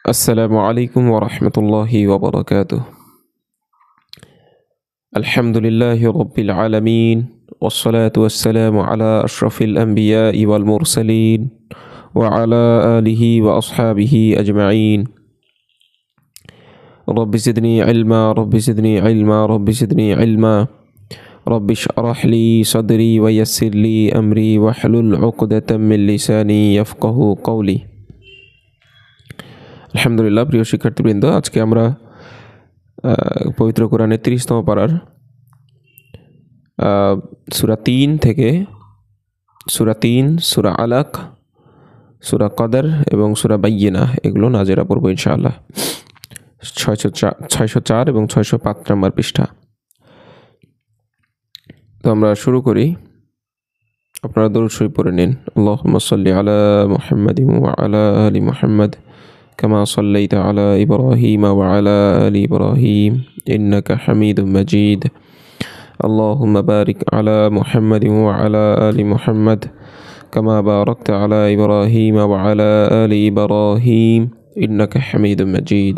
السلام عليكم ورحمة الله وبركاته. الحمد لله رب العالمين، والصلاة والسلام على أشرف الأنبياء والمرسلين وعلى آله وأصحابه أجمعين. رب زدني علما رب زدني علما رب زدني علما رب اشرح لي صدري ويسر لي أمري واحلل عقدة من لساني يفقه قولي. আলহামদুলিল্লাহ, প্রিয় শিক্ষার্থীবৃন্দ, আজকে আমরা পবিত্র কোরআনের 30তম পারার সূরা 3 থেকে সূরা 3, সূরা আলাক, সূরা কদর এবং সূরা বাইয়িনা এগুলো নাজেরা পড়ব ইনশাআল্লাহ। 604 এবং 605 নম্বর পৃষ্ঠা। তো আমরা শুরু করি। আপনারা দরুদ শরীফ পড়ে নিন। আল্লাহুম্মা সাল্লি আলা মুহাম্মাদিন ওয়া আলা আলি মুহাম্মাদ كما صليت على إبراهيم وعلى آل إبراهيم إنك حميد مجيد. اللهم بارك على محمد وعلى آل محمد كما باركت على إبراهيم وعلى آل إبراهيم إنك حميد مجيد.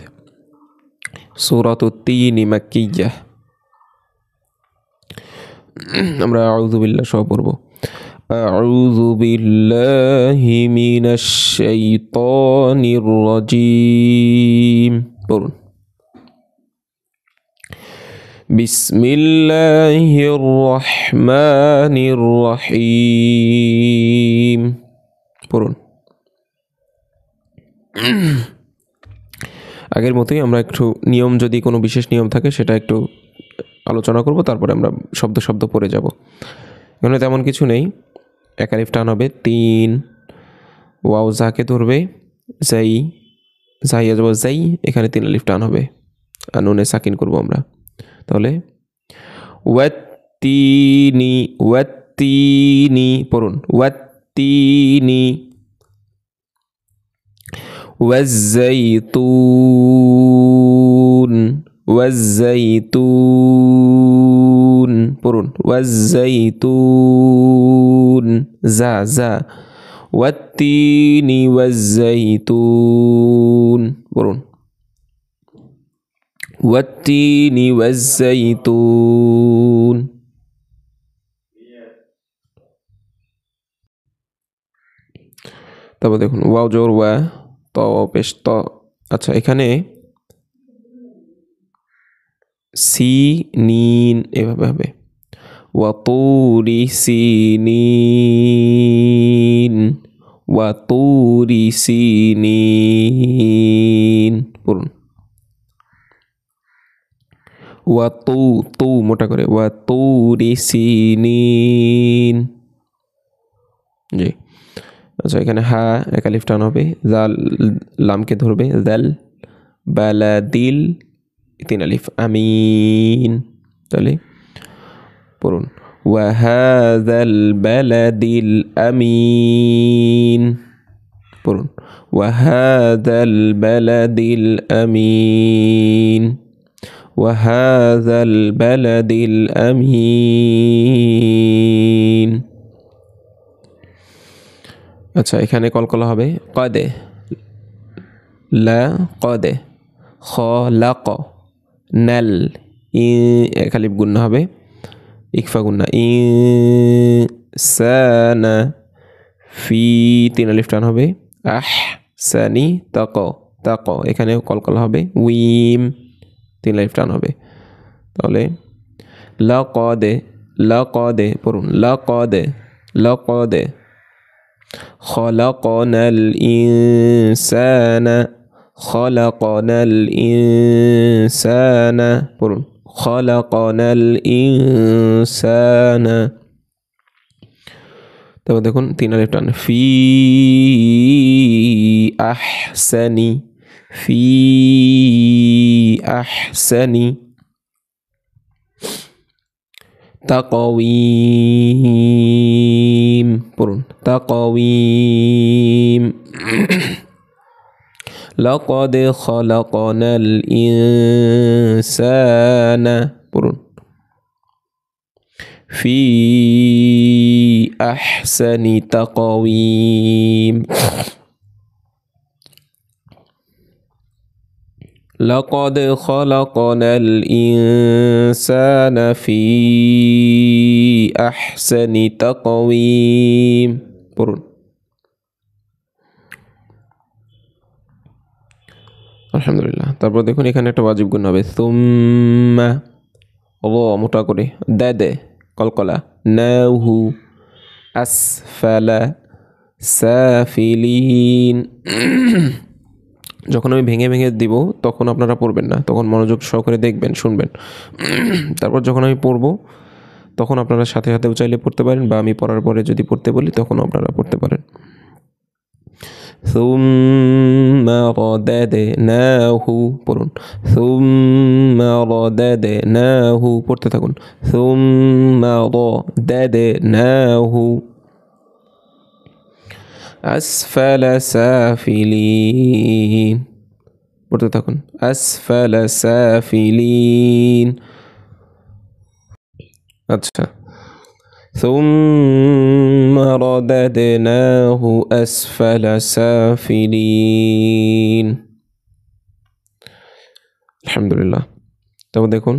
سورة التين مكية. আমরা আউযু বিল্লাহ সহ পড়ব। أعوذ بالله من الشيطان الرجيم. بسم الله الرحمن الرحيم. আগের মতোই আমরা একটু নিয়ম, যদি কোনো বিশেষ নিয়ম থাকে সেটা একটু আলোচনা করব, তারপরে আমরা শব্দ শব্দ পড়ে যাব। এখানে তেমন কিছু নেই। এক আলিফ টান হবে 3, ওয়াও জাকে ধরবে, জাই জাইয়া যাব জাই, এখানে 3 আলিফ টান হবে আর নুনে সাকিন করব আমরা। তাহলে ওয়াত্তিনি ওয়াত্তিনি পড়ুন, ওয়াত্তিনি। ওয়াজ্জাইতুন ওয়াজ্জাইতুন পড়ুন, ওয়াজ্জাইতুন। জা জা ওয়াত্তিনি ওয়াজ্জাইতুন পড়ুন, ওয়াত্তিনি ওয়াজ্জাইতুন। তারপর দেখুন ওয়াও জোর ওয়া, ত পেশ ত। আচ্ছা, এখানে সিনিন এভাবে হবে, ওয়াতুরি সিনিন ওয়াতুরি সিনিন পড়ুন, ওয়াতু তু মোটা করে, ওয়াতুরি সিনিন। জি। আচ্ছা, এখানে হা এক আলিফ টান হবে, জাল লামকে ধরবে, জাল বালাদিল 3 আলিফ আমিন। তাহলে পড়ুন, ওয়াহাযাল বালাদিল আমিন পড়ুন, ওয়াহাযাল বালাদিল আমিন ওয়াহাযাল বালাদিল আমিন। আচ্ছা, এখানে কলকলা হবে কদে, লা কদে, খলাক, নাল, এক আলিফ গুন্না হবে, ইকফা গুন্না, ইনসানা, ফি 3 আলিফ টান হবে, আহসানি তাক, তাক, এখানে কলকলা হবে, উইম 3 আলিফ টান হবে। তাহলে লাকদে লাকদে পড়ুন, লাকদে লাকদে খলাকনাল ইনসানা খলাকনাল ইনসানা পড়ুন, খলাকনাল ইনসানা। তারপর দেখুন 3 আলিফ টান, ফি আহসানি ফি আহসানি তাকওয়িম পড়ুন, তাকওয়িম। লাকাদ খালাকনাল ইনসানা পড়ুন, ফি আহসানি তাকওয়িম। লাকাদ খালাকনাল ইনসানা ফি আহসানি তাকওয়িম পড়ুন। আলহামদুলিল্লাহ। তারপর দেখুন এখানে একটা ওয়াজিব গুণ হবে সুম্মা মোটা করে দে কলকলা নাহু আসফালা সাফিলিন। যখন আমি ভেঙে ভেঙে দিব তখন আপনারা পড়বেন না, তখন মনোযোগ সহকারে দেখবেন, শুনবেন। তারপর যখন আমি পড়ব তখন আপনারা সাথে সাথেও চাইলে পড়তে পারেন, বা আমি পড়ার পরে যদি পড়তে বলি তখন আপনারা পড়তে পারেন। সুম্মা রাদাদনাহু পড়ুন। সুম্মা রাদাদনাহু পড়তে থাকুন। সুম্মা রাদাদনাহু আসফালা সাফিলিন পড়তে থাকুন। আসফালা সাফিলিন। আচ্ছা, সুম্মা রাদাদনাহু আসফালা সাফিলিন। আলহামদুলিল্লাহ। তবে দেখুন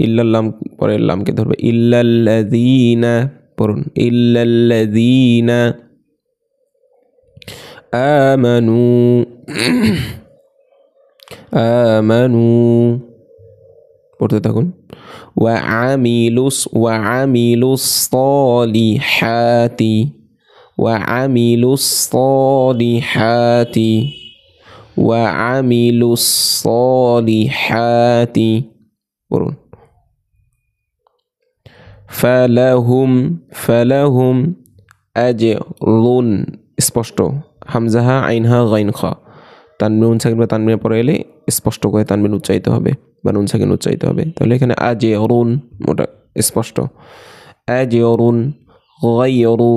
ইল্লাল্লাম পরের লামকে ধরবে। ইল্লাল্লাযীনা পড়ুন। ইল্লাল্লাযীনা আমানু পড়তে থাকুন। ওয়া আমিলুস সালিহাতি ওয়া আমিলুস সালিহাতি পড়ুন। ফালাহুম আজরুন স্পষ্ট, হামজাহা আইনহা গাইন খা, তানবিন সাকিন বা তানবিন পরে এলে স্পষ্ট করে তানবিন উচ্চারিত হবে বা নুন সাকিন উচ্চারিত হবে। তাহলে এখানে আজরুন মোটা স্পষ্ট। আজরুন গায়রু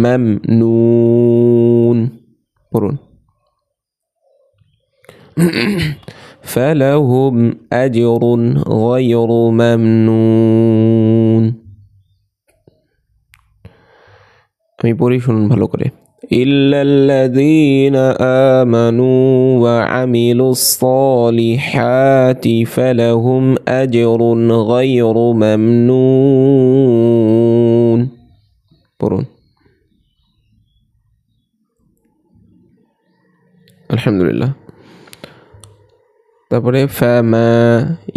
মামনুন পড়ুন। ফালাহুম আজরুন গায়রু মামনুন। আমি পড়ি, শুনুন ভালো করে। ইল্লাল্লাযীনা আমানু ওয়া আমিলুস সালিহাতি ফালাহুম আজরুন গায়রু মামনুন পড়ুন। আলহামদুলিল্লাহ। তারপরে ফামা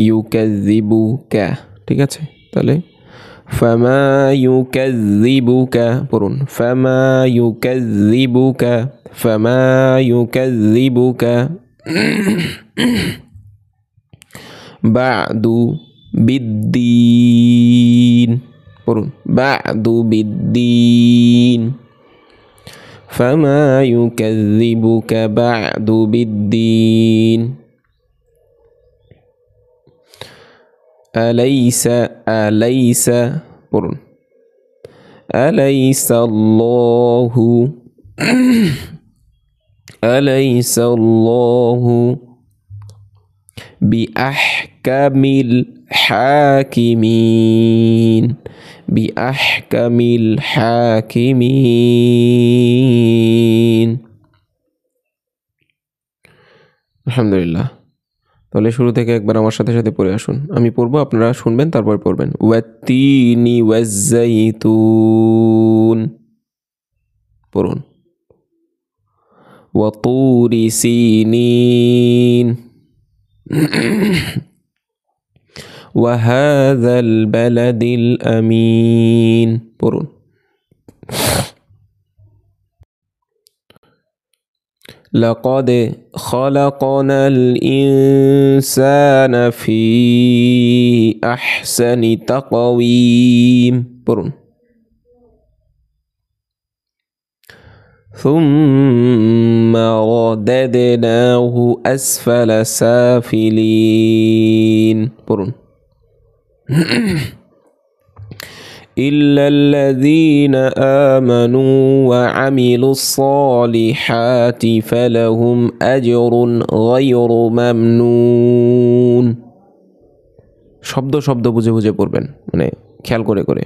ইউকাযযিবুকা, ঠিক আছে? তাহলে ফামা ইউকাযযিবুকা পড়ুন। ফামা ইউকাযযিবুকা বা'দু বিদ্দীন পড়ুন। বা'দু বিদ্দীন। ফামা ইউকাযযিবুকা বা'দু বিদ্দীন। আলাইসা পড়ুন। আলাইসাল্লাহু বিআহকামিল হাকিমিন আলহামদুলিল্লাহ। তাহলে শুরু থেকে একবার আমার সাথে সাথে পড়ে আসুন। আমি পড়বো, আপনারা শুনবেন, তারপর পড়বেন। ওয়াত্তিনি ওয়াজ্জাইতুন পড়ুন। ওয়াতুরি সিনিন ওয়াহাযাল বালাদিল আমিন পড়ুন। লাকাদ খালাকনাল ইনসানা ফি আহসানি তাকওয়িম পড়ুন। সুম্মা রাদাদনাহু আসফালা সাফিলিন পড়ুন। ইল্লাল্লাযীনা আমানু ওয়া আমিলুস সালিহাতি ফালাহুম আজরুন গায়রু মামনুন। শব্দ শব্দ বুঝে বুঝে পড়বেন, মানে খেয়াল করে করে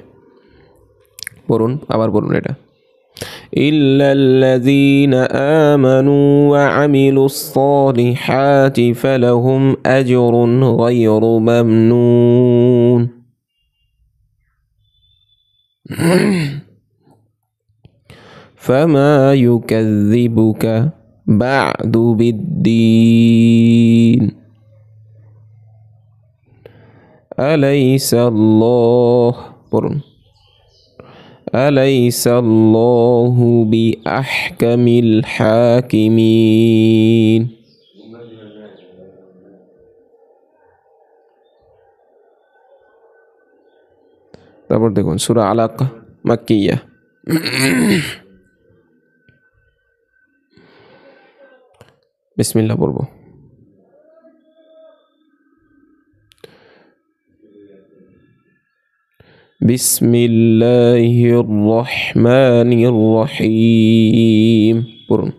পড়ুন। আবার পড়ুন এটা। إلا الذين آمنوا وعملوا الصالحات فلهم أجر غير ممنون فما يكذبك بعد بالدين أليس الله أليس الله بأحكم الحاكمين তারপর দেখুন সূরা আলাক মাক্কিয়া বিসমিল্লাহ পড়ব বিসমিল্লাহির রহমানির রহিম পড়ুন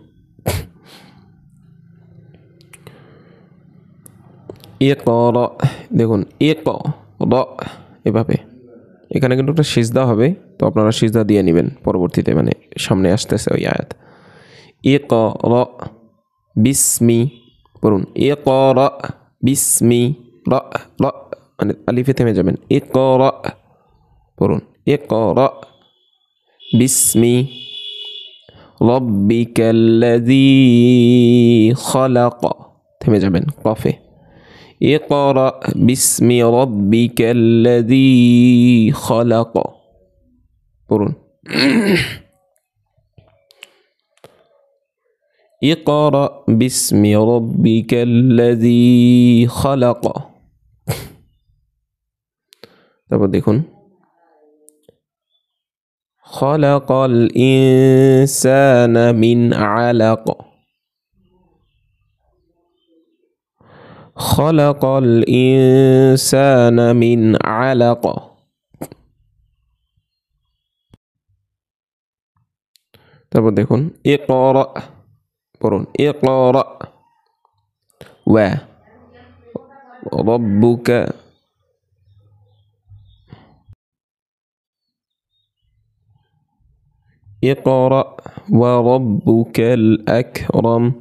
ইকরা দেখুন ইকরা এভাবে এখানে কিন্তু একটা সিজদা হবে তো আপনারা সিজদা দিয়ে নেবেন পরবর্তীতে মানে সামনে আসতেছে ওই আয়াত ইকরা বিসমি পড়ুন ইকরা বিসমি রা রা মানে আলিফে থেমে যাবেন ইকরা পড়ুন ইকরা বিসমি রাব্বিকাল্লাযী খালাক থেমে যাবেন কফে ইকরা বিসমি রাব্বিকাল্লাযী খালাক পড়ুন ইকরা বিসমি রাব্বিকাল্লাযী খালাক তারপর দেখুন খালাকাল ইনসানা মিন আলাক খালাকাল ইনসানা মিন আলাক তারপর দেখুন ইকরা পড়ুন ইকরা ওয়া রাব্বুকা اقرأ وربك الأكرم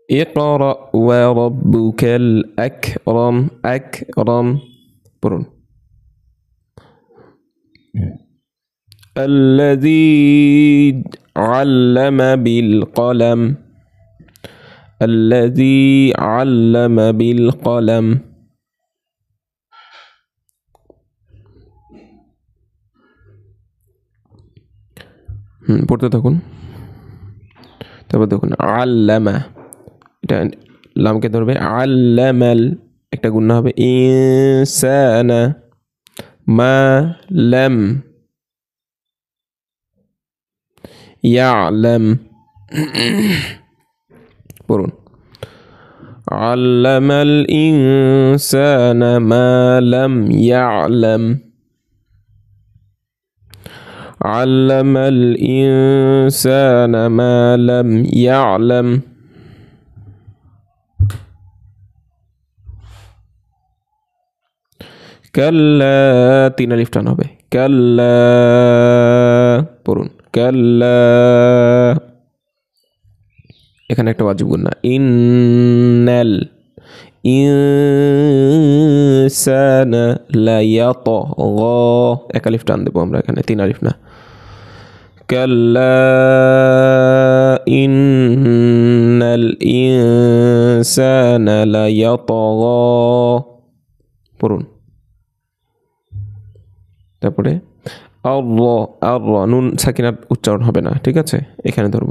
اقرأ وربك الأكرم أكرم برون الذي علم بالقلم الذي علم بالقلم পড়তে থাকুন তারপর দেখুন আল্লামা এটা লামকে ধরবে আল্লামাল একটা গুণনা হবে ইনসানা মা লাম ইয়ালাম পড়ুন আল্লামাল ইনসানা মা লাম ইয়ালাম علم الإنسان ما لم يعلم كلا তিন আলিফ টান হবে كلا পড়ুন كلا এখানে একটা ওয়াজিব গুণ না ইন্নাল ইনসানা লা ইয়াতগা এক আলিফ টান দেব আমরা এখানে তিন আলিফ না كلا إن الإنسان ليطغى পড়ুন তারপরে আর নুন সাকিনাত উচ্চারণ হবে না ঠিক আছে এখানে ধরব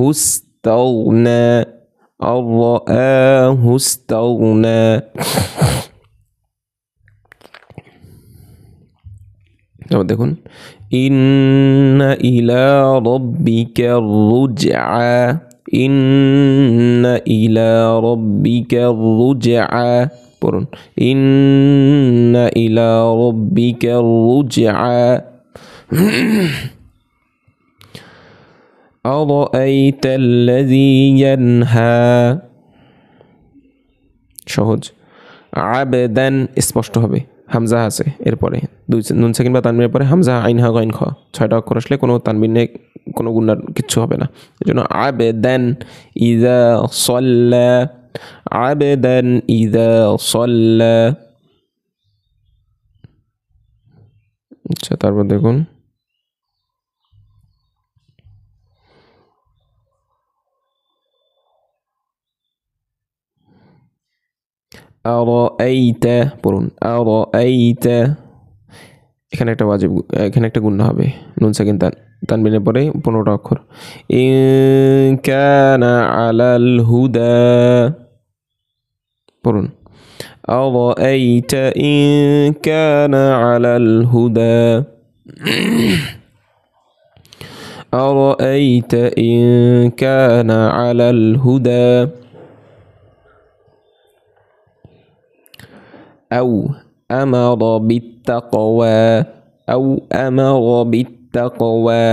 আহুস্তাউনা তারপর দেখুন ইন্না ইলা রাব্বিকার রুজআ ইন্না ইলা রাব্বিকার রুজআ পড়ুন ইন্না ইলা রাব্বিকার রুজআ আরাআইতাল্লাযী ইয়ানহা সহজ আবদান স্পষ্ট হবে হামজা আছে এরপরে নুন সাকিন বা তানবিনের পরে হামজা আইন হা গাইন খ 6টা অক্ষর আসলে কোনো তানবিনে কোনো গুণার কিচ্ছু হবে না। এজন্য আবেদান ইযা সাল্লা, আবেদান ইযা সাল্লা। আচ্ছা, তারপর দেখুন আরাআইতা পড়ুন, আরাআইতা। এখানে একটা ওয়াজিব, এখানে একটা গুণা হবে। নুন সাকিন তানবিনের পরে 15টা অক্ষর। ইন কানা আলাল হুদা পড়ুন, আরাআইতা ইন কানা আলাল হুদা, আরাআইতা ইন কানা আলাল হুদা। أو أمر بالتقوى، أو أمر بالتقوى،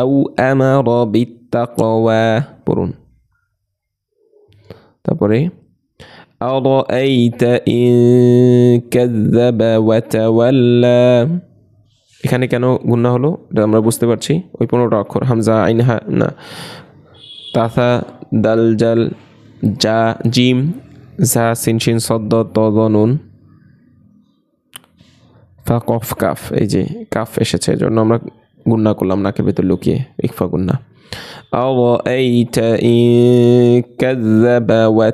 أو أمر بالتقوى পড়ুন। তারপরে أرأيت إن كذب وتولى। এখানে কেন গুণা হলো এটা আমরা বুঝতে পারছি। ওই 15টা অক্ষর হামজা আইন হা না, তাসা দাল জাল জা জিম জা সিন শিন সদ্দ ত নুন ফা কফ কাফ, এই যে কাফ এসেছে, এর জন্য আমরা গুণা করলাম নাকের ভেতর লুকিয়ে, ইকফা গুণা। আরাআইতা ইন কাযযাবা ওয়া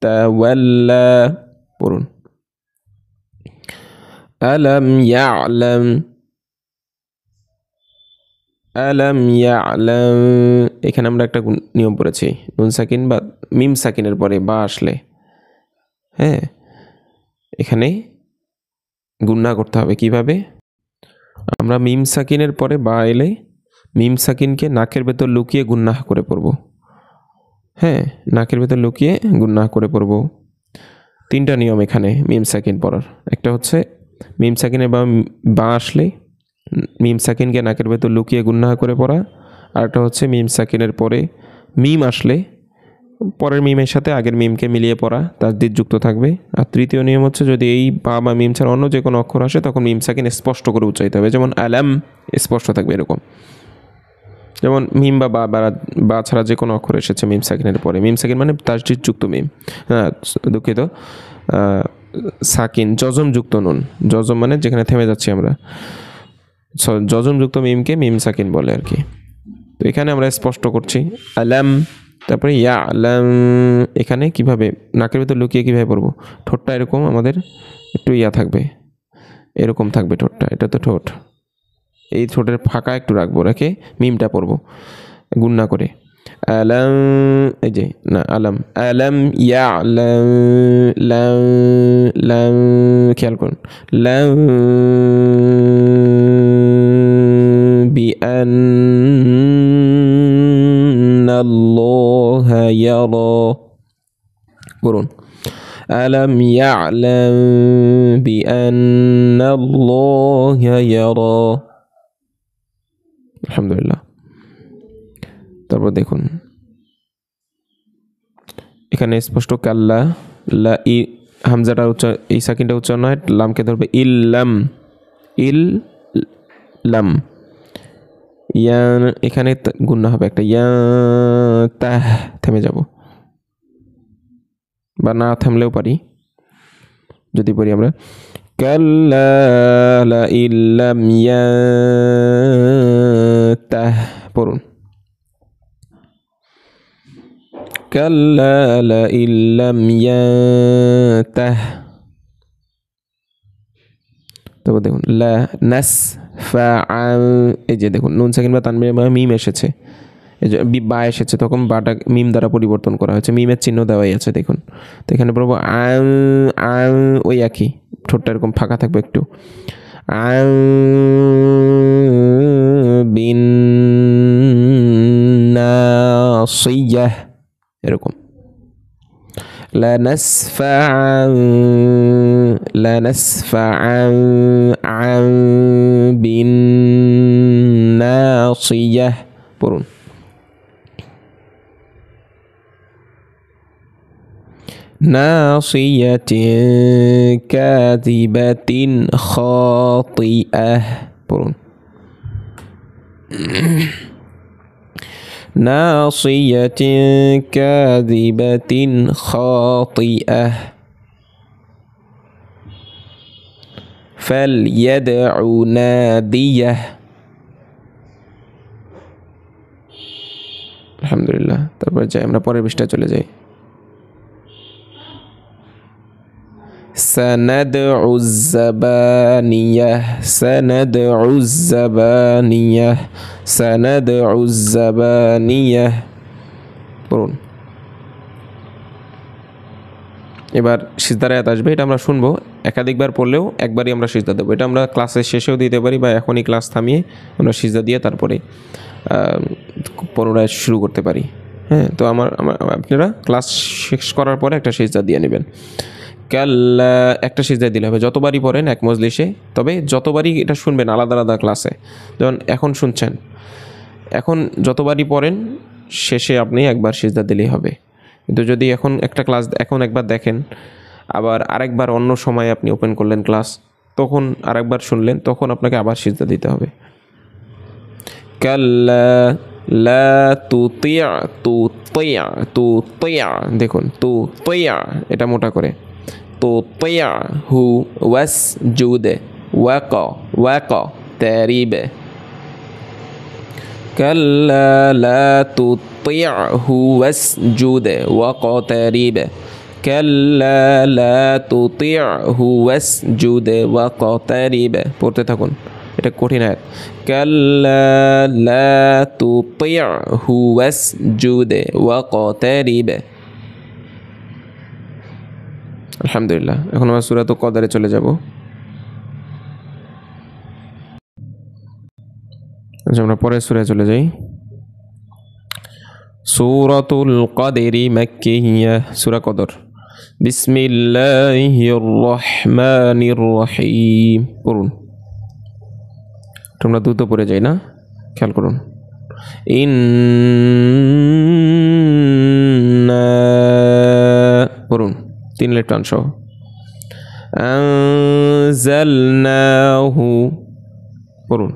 তাওয়াল্লা পড়ুন। আলাম ইয়ালাম, আলাম ইয়ালাম। এখানে আমরা একটা নিয়ম পড়েছি, নুন সাকিন বা মিম সাকিনের পরে বা আসলে, হ্যাঁ, এখানে গুণা করতে হবে। কিভাবে? আমরা মিম সাকিনের পরে বা এলে মিম সাকিনকে নাকের ভেতর লুকিয়ে গুন্নাহ করে পড়ব। হ্যাঁ, নাকের ভেতর লুকিয়ে গুন্নাহ করে পড়ব। 3টা নিয়ম এখানে মিম সাকিন পড়ার। একটা হচ্ছে মিম সাকিনের বা আসলে মিম সাকিনকে নাকের ভেতর লুকিয়ে গুন্নাহ করে পড়া। আর একটা হচ্ছে মিম সাকিনের পরে মিম আসলে পরের মিমের সাথে আগের মিমকে মিলিয়ে পড়া, তাসদীদ যুক্ত থাকবে। আর 3য় নিয়ম হচ্ছে যদি এই বা বা মিম ছাড়া অন্য যে কোনো অক্ষর আসে তখন মিম সাকিন স্পষ্ট করে উচ্চারিত হবে। যেমন আলাম স্পষ্ট থাকবে এরকম। যেমন মিম বা বা ছাড়া যে কোনো অক্ষর এসেছে মিম সাকিনের পরে, মিম সাকিন মানে তাসদীদ যুক্ত মিম, হ্যাঁ দুঃখিত, সাকিন জজম যুক্ত নুন, জজম মানে যেখানে থেমে যাচ্ছি আমরা, জজম যুক্ত মিমকে মিম সাকিন বলে আর কি। তো এখানে আমরা স্পষ্ট করছি আলাম, তারপরে ইয়া আলাম। এখানে কিভাবে নাকের ভিতর লুকিয়ে কিভাবে পড়বো? ঠোঁটটা এরকম আমাদের একটু ইয়া থাকবে, এরকম থাকবে ঠোঁটটা, এটা তো ঠোঁট, এই ঠোঁটের ফাঁকা একটু রাখবো, রেখে মিমটা পড়বো গুন্না করে। আলাম, এই যে না আলাম, আলাম ইয়া আলাম, লাম লাম, খেয়াল করুন, লাম বিআন্নাল্লাহা ইয়ারা করুন। আলাম ইয়ালাম বিআন্নাল্লাহা ইয়ারা। আলহামদুলিল্লাহ। তারপর দেখুন এখানে স্পষ্ট কাল্লা, লা ই হামজাটা উচ্চারণ, এই সাকিনটা উচ্চারণ হয়, লামকে ধরবে ইল্লাম, ইল্লাম। ইয়া এখানে গুণা হবে একটা, ইয়া তাহ, থেমে যাব, বা না থামলেও পারি যদি পড়ি আমরা কাল্লা লা ইল্লাম ইয়াতাহ পড়ুন, কাল্লা লা ইল্লাম ইয়াতাহ। তারপর দেখুন লা নাসফাআন, এই যে দেখুন নুন সাকিন বা তানবির মিম এসেছে, এই যে বা এসেছে, তখন বাটা মিম দ্বারা পরিবর্তন করা হয়েছে, মিমের চিহ্ন দেওয়াই আছে দেখুন। তো এখানে বলবো আং আং, ওই একই ঠোঁটটা এরকম ফাঁকা থাকবে একটু, আং বিন নাসিয়াহ এরকম, লানাসফাআন লানাসফাআন আং বিন নাসিয়াহ পড়ুন। নাসিয়াতিন কাযিবাতিন খাতিআহ পড়ুন নাসিয়াতিন কাযিবাতিন খাতিআহ ফালইয়াদউ নাদিয়াহ আলহামদুলিল্লাহ। তারপর যাই আমরা পরের পৃষ্ঠায় চলে যাই। سندع الزبانية سندع الزبانية سندع الزبانية পড়ুন। এবার সিজদার আয়াত আসবে, এটা আমরা শুনবো, একাধিকবার পড়লেও একবারই আমরা সিজদা দেবো। এটা আমরা ক্লাসের শেষেও দিতে পারি বা এখনই ক্লাস থামিয়ে আমরা সিজদা দিয়ে তারপরে পুনরায় শুরু করতে পারি। হ্যাঁ, তো আপনারা ক্লাস শেষ করার পরে একটা সিজদা দিয়ে নেবেন। কাল্লা একটা সিজদা দিলে হবে, যতবারই পড়েন এক মজলিসে, তবে যতবারই এটা শুনবেন আলাদা আলাদা ক্লাসে। যেমন এখন শুনছেন, এখন যতবারই পড়েন শেষে আপনি একবার সিজদা দিলেই হবে। কিন্তু যদি এখন একটা ক্লাস এখন একবার দেখেন, আবার আরেকবার অন্য সময় আপনি ওপেন করলেন ক্লাস, তখন আরেকবার শুনলেন, তখন আপনাকে আবার সিজদা দিতে হবে। কাল্লা লা তুতিয়া তুতিয়া তুতিয়া, দেখুন তুতিয়া এটা মোটা করে, তুতিয়াহু ওয়াসজুদ ওয়াক ওয়াক তারিব। কাল্লা লা তুতিয়াহু ওয়াসজুদ ওয়াকতারিব কাল্লা লা তুতিয়াহু ওয়াসজুদ ওয়াকতারিব। পড়তে থাকুন, এটা কঠিন আয়াত। কাল্লা লা তুতিয়াহু ওয়াসজুদ ওয়াকতারিব। আলহামদুলিল্লাহ। এখন আমরা সূরাতুল কদরে চলে যাব। আচ্ছা, আমরা পরের সূরায় চলে যাই। সূরাতুল কদরি মাক্কিয়্যা, সূরা কদর। বিসমিল্লাহির রহমানির রহিম পড়ুন। তোমরা দ্রুত পড়ে যাই না, খেয়াল করুন। ইন্না পড়ুন 3 লেটার টান সহ। আনজালনাহু পড়ুন।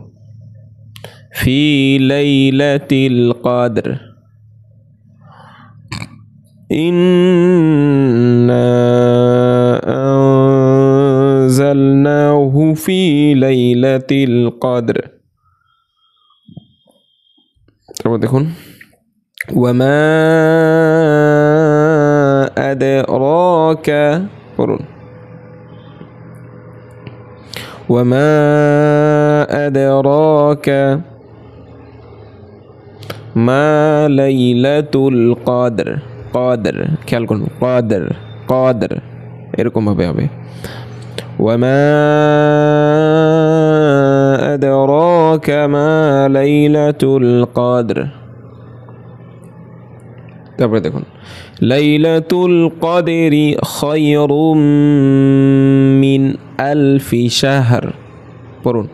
ফি লাইলাতিল কদর। ইন্না আনজালনাহু ফি লাইলাতিল কদর। তারপর দেখুন, ওয়ামা আদরাকা পড়ুন। ওয়ামা আদরাকা মা লাইলাতুল কদর। কদর খেয়াল করুন, কদর কদর এরকম ভাবে হবে। ওয়ামা আদরাকা মা লাইলাতুল কদর। তারপরে দেখুন, লাইলাতুল কদরি খায়রুম মিন আলফি শাহর পড়ুন।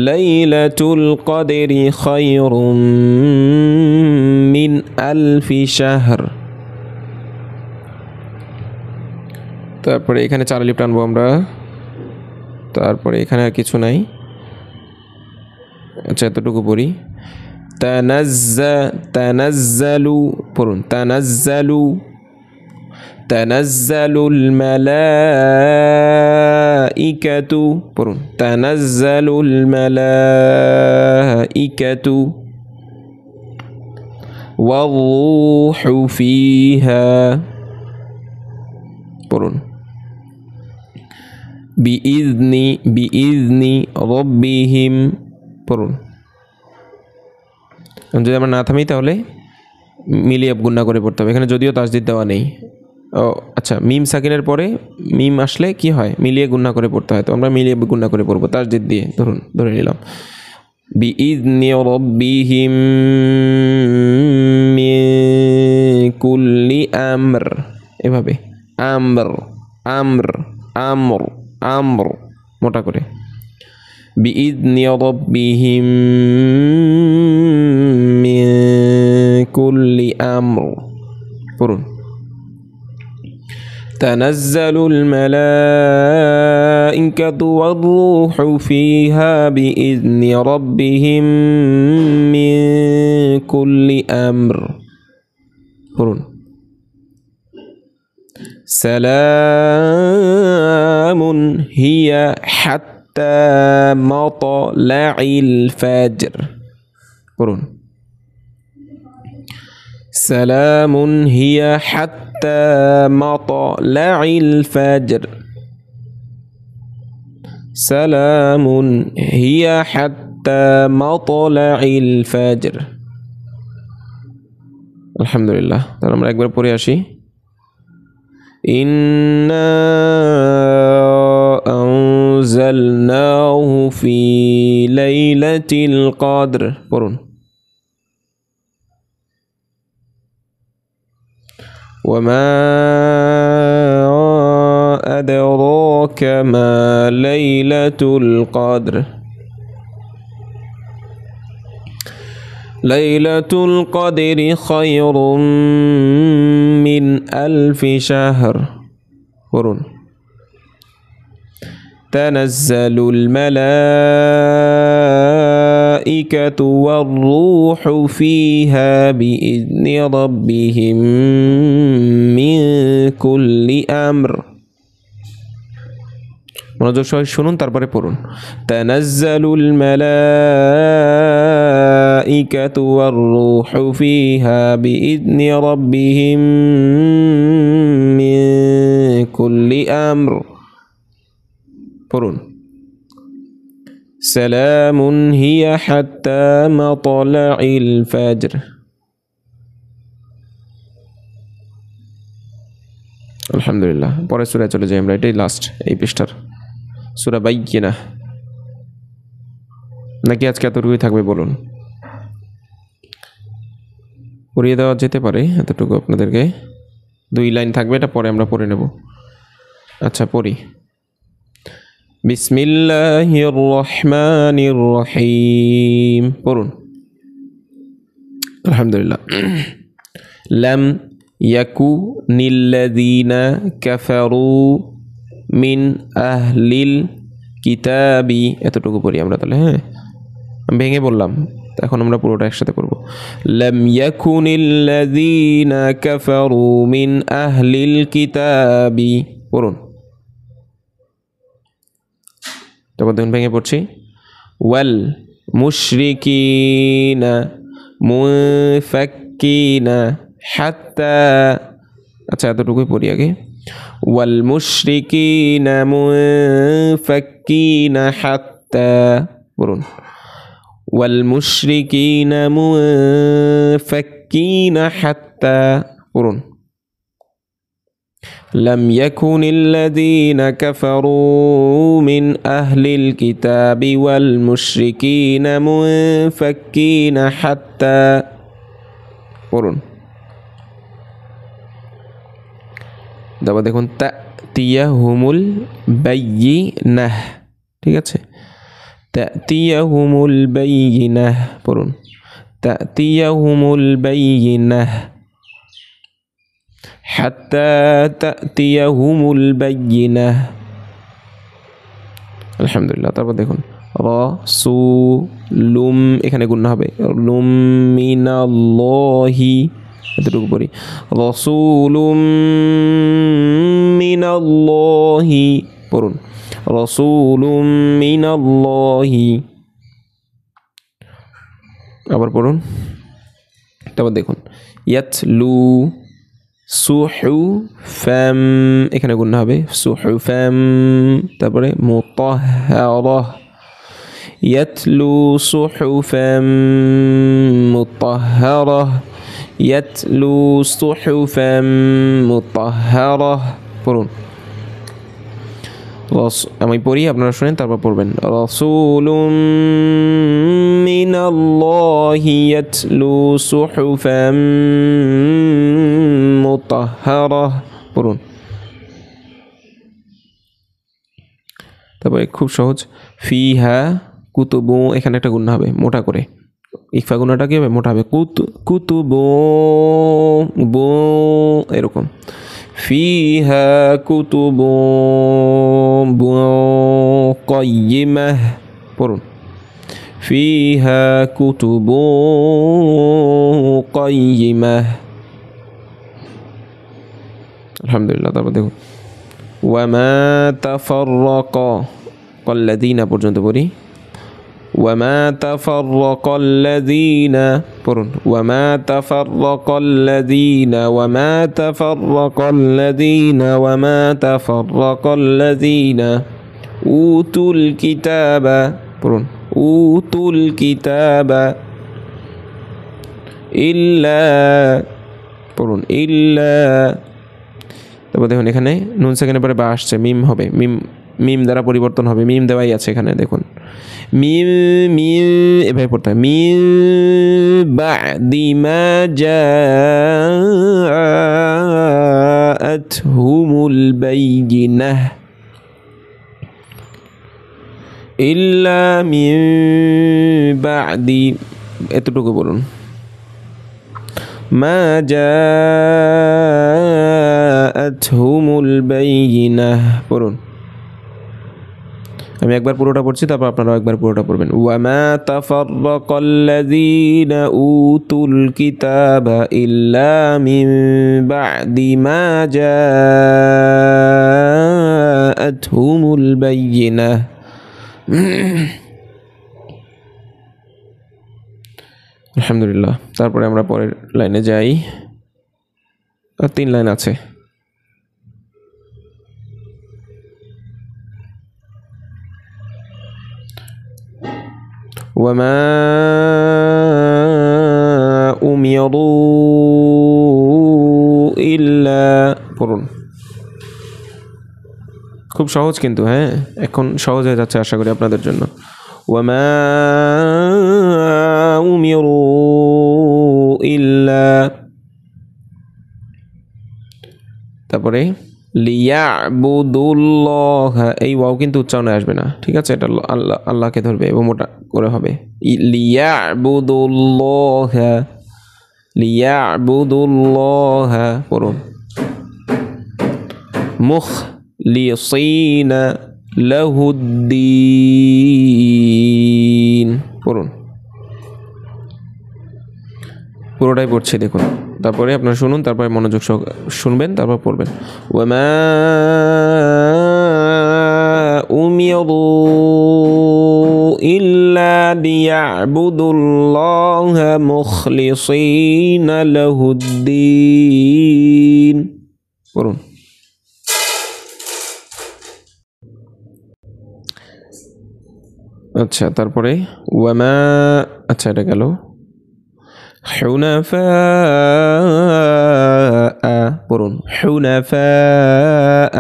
লাইলাতুল কদরি খায়রুম মিন আলফি শাহর। তারপরে এখানে 4 আলিফ টানবো আমরা, তারপরে এখানে আর কিছু নাই। আচ্ছা, এতটুকু পড়ি। তানাজ্জালু পড়ুন। তানাজ্জালুল মালাইকাতু পড়ুন। তানাজ্জালুল মালাইকাতু ওয়ারূহু ফিহা পড়ুন। বিইذনি রাব্বিহিম পড়ুন। যদি আমরা না থামি তাহলে মিলিয়ে গুণা করে পড়তে হবে। এখানে যদিও তাসদিদ দেওয়া নেই। ও আচ্ছা, মিম সাকিনের পরে মিম আসলে কি হয়, মিলিয়ে গুণা করে পড়তে হয়। তো আমরা মিলিয়ে গুণা করে পড়বো তাসদিদ দিয়ে। ধরে নিলাম বিইذনি রাব্বিহিম মিন কুল্লি আমর, এভাবে আমর আমর আমর আমর মোটা করে। বিইذনি রাব্বিহিম মিন কুল্লি আমর পড়ুন। تنزل الملائكة والروح فيها بإذن ربهم من كل أمر سلام هي حتى مطلع الفجر سلام هي حتى مطلع الفجر سلام هي حتى مطلع الفجر الحمد لله তাহলে আমরা একবার পড়ে আসি إنا أنزلناه في ليلة القدر وما أدراك ما ليلة القدر ليلة القدر خير من ألف شهر تنزل الملائكة والروح فيها بإذن ربهم من كل أمر মনোযোগ সহ শুনুন তারপরে পড়ুন تنزل الملائكة والروح فيها بإذن ربهم من كل أمر পড়ুন سلام هي حتى مطلع الفجر আলহামদুলিল্লাহ পরের সূরায় চলে যাই আমরা এটাই লাস্ট এই পৃষ্ঠার সূরা বাইয়িনা নাকি আজকে এতটুকুই থাকবে বলুন পড়িয়ে দেওয়া যেতে পারে এতটুকু আপনাদেরকে 2 লাইন থাকবে এটা পরে আমরা পড়ে নেব আচ্ছা পড়ি বিসমিল্লাহির রহমানির রহিম পড়ুন আলহামদুলিল্লাহ লাম ইয়াকুনিল্লাযীনা কাফারু মিন আহলিল কিতাবি এতটুকু পড়ি আমরা তাহলে হ্যাঁ আমি ভেঙে বললাম এখন আমরা পুরোটা একসাথে পড়ব লাম ইয়াকুনিল্লাযীনা কাফারু মিন আহলিল কিতাবি পড়ুন তারপর দেখুন ভেঙে পড়ছি ওয়াল মুশরিকিনা মুফাক্কিনা হাত্তা আচ্ছা এতটুকুই পড়ি আগে ওয়াল মুশরিকিনা মুফাক্কিনা হাত্তা পড়ুন ওয়াল মুশরিকিনা মুফাক্কিনা হাত্তা পড়ুন لم يكن الذين كفروا من أهل الكتاب والمشركين منفكين حتى পড়ুন তারপর দেখুন তাতিয়াহুমুল বাইয়িনাহ ঠিক আছে তাতিয়াহুমুল বাইয়িনাহ পড়ুন তাতিয়াহুমুল বাইয়িনাহ حتى تأتيهم البينة الحمد لله তারপর দেখুন রাসূলুম এখানে গুণ হবে লুম মিনাল্লাহি এতটুকু পড়ি রাসূলুম মিনাল্লাহি পড়ুন রাসূলুম মিনাল্লাহি আবার পড়ুন তারপর দেখুন ইয়াতলু সুহুফাম এখানে গুণ হবে সুহুফাম তারপরে মুতাহহারাহ ইয়াতলু সুহুফাম মুতাহহারাহ ইয়াতলু সুহুফাম মুতাহহারাহ পড়ুন আমি পড়ি আপনারা শুনেন তারপর পড়বেন রাসূলুম মিনাল্লাহি ইয়াতলু সুহুফাম মুতাহহারাহ পড়ুন তারপরে খুব সহজ ফিহা কুতুবু এখানে একটা গুণ হবে মোটা করে ইকফা গুণাটা কি হবে মোটা হবে কুতুবু বো এরকম ফিহা কুতুবুন কাইয়িমাহ পড়ুন ফিহা কুতুবুন কাইয়িমাহ আলহামদুলিল্লাহ। তারপর দেখুন ওয়ামা তাফাররাকা কাল্লাযীনা পর্যন্ত পড়ি ওয়ামা তাফাররাকাল্লাযীনা পড়ুন ওয়ামা তাফাররাকাল্লাযীনা ওয়ামা তাফাররাকাল্লাযীনা ওয়ামা তাফাররাকাল্লাযীনা উতুল কিতাবা পড়ুন উতুল কিতাবা ইল্লা পড়ুন ইল্লা। তারপর দেখুন এখানে নুন সেকেন্ডের পরে বা আসছে মিম হবে মিম দ্বারা পরিবর্তন হবে মিম দেওয়াই আছে এখানে দেখুন মিম মিম এভাবে পড়তে হয় মিম বা'দি মা জাআতহুমুল বাইয়িনাহ ইল্লা মিন বা'দি এতটুকু বলুন মা জাআতহুমুল বাইয়িনাহ পড়ুন। আমি একবার পুরোটা পড়ছি তারপর আপনারা একবার পুরোটা পড়বেন ওয়ামা তাফাররাকাল্লাযীনা উতুল কিতাবা ইল্লা মিন বা'দি মা জাআতহুমুল বাইয়িনাহ। আলহামদুলিল্লাহ। তারপরে আমরা পরের লাইনে যাই আর 3 লাইন আছে ওয়ামা উমিরু ইল্লা পড়ুন খুব সহজ কিন্তু হ্যাঁ এখন সহজ হয়ে যাচ্ছে আশা করি আপনাদের জন্য ওয়ামা উমিরু ইল্লা তারপরে লিয়াবুদুল্লাহ এই ওয়াও কিন্তু উচ্চারণে আসবে না ঠিক আছে এটা আল্লাহ আল্লাহকে ধরবে এবং মোটা করে হবে লিয়াবুদুল্লাহ পড়ুন মুখলিসিনা লাহুদ্দিন পড়ুন পুরোটাই পড়ছে দেখুন তারপরে আপনারা শুনুন তারপরে মনোযোগ সহ শুনবেন তারপর পড়বেন ওয়ামা উমিরু ইল্লা লিয়াবুদুল্লাহা মুখলিসিনা লাহুদ্দিন পড়ুন আচ্ছা তারপরে ওয়ামা আচ্ছা এটা গেল حنفاء পড়ুন حنفاء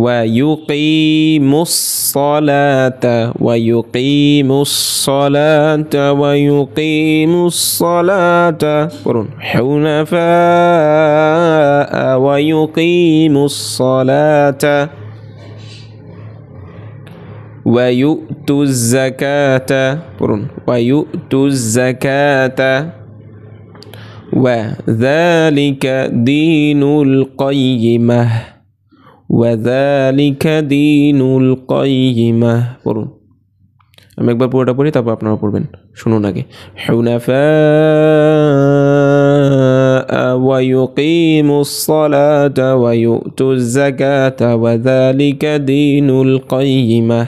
ويقيم الصلاة ويقيم الصلاة ويقيم الصلاة পড়ুন حنفاء ويقيم الصلاة ويؤتوا الزكاة পড়ুন ويؤتوا الزكاة وذلك دين القيمة وذلك دين القيمة পড়ুন আমি একবার পুরোটা পড়ি তারপর আপনারা পড়বেন শুনুন আগে حنفاء ويقيموا الصلاة ويؤتوا الزكاة وذلك دين القيمة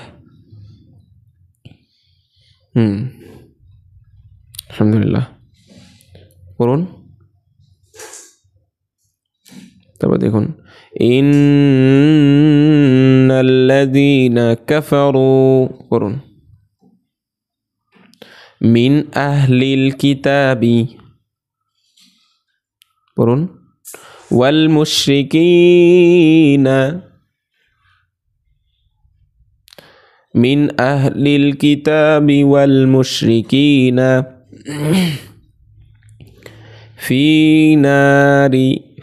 আলহামদুলিল্লাহ পড়ুন তারপর দেখুন ইন্নাল্লাযীনা কাফারু পড়ুন মিন আহলিল কিতাবি পড়ুন ওয়াল মুশরিকিনা মিন আহলিল কিতাবি ওয়াল মুশরিকিনা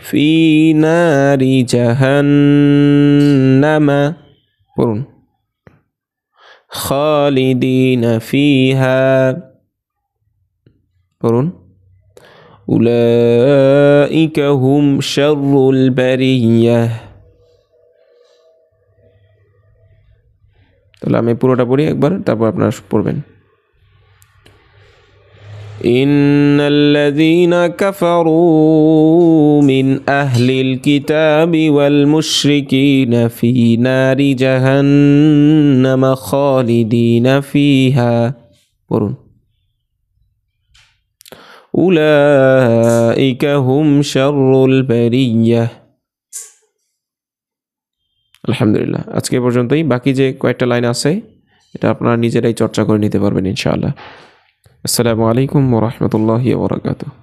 ফি নারি জাহান্নামা পড়ুন খালিদিনা ফিহা পড়ুন أولئك هم شر البرية তাহলে আমি পুরোটা পড়ি একবার তারপর আপনারা পড়বেন إن الذين كفروا من أهل الكتاب والمشركين في نار جهنم خالدين فيها পড়ুন أولئك هم شر البرية আলহামদুলিল্লাহ আজকে পর্যন্তই বাকি যে কয়েকটা লাইন আছে এটা আপনারা নিজেরাই চর্চা করে নিতে পারবেন ইনশাআল্লাহ আসসালামু আলাইকুম ওয়া রাহমাতুল্লাহি ওয়া বারাকাতুহু